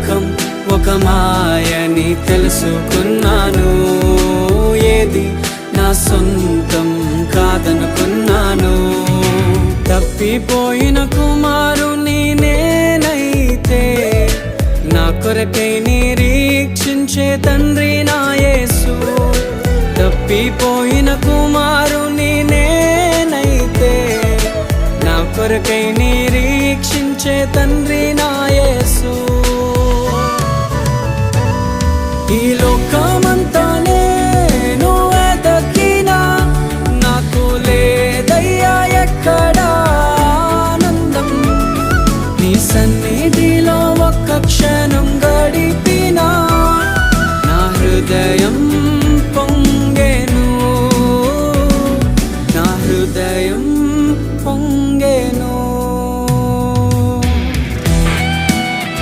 లోకం ఒక మాయని తెలుసుకున్నాను. ఏది నా సొంతం కాదనుకున్నాను. తప్పిపోయిన కుమారుని నేనైతే నా కొరకై నిరీక్షించే తండ్రి నా యేసు. తప్పిపోయిన కుమారుని నేనైతే నా కొరకై నిరీక్షించే తండ్రి నా యేసు. ఈ లోకమంతా నేను వెతకినా నాకు లేదయ్యా ఎక్కడా ఆనందం. నీ సన్నిధిలో ఒక్క క్షణం గడిపినా నా హృదయ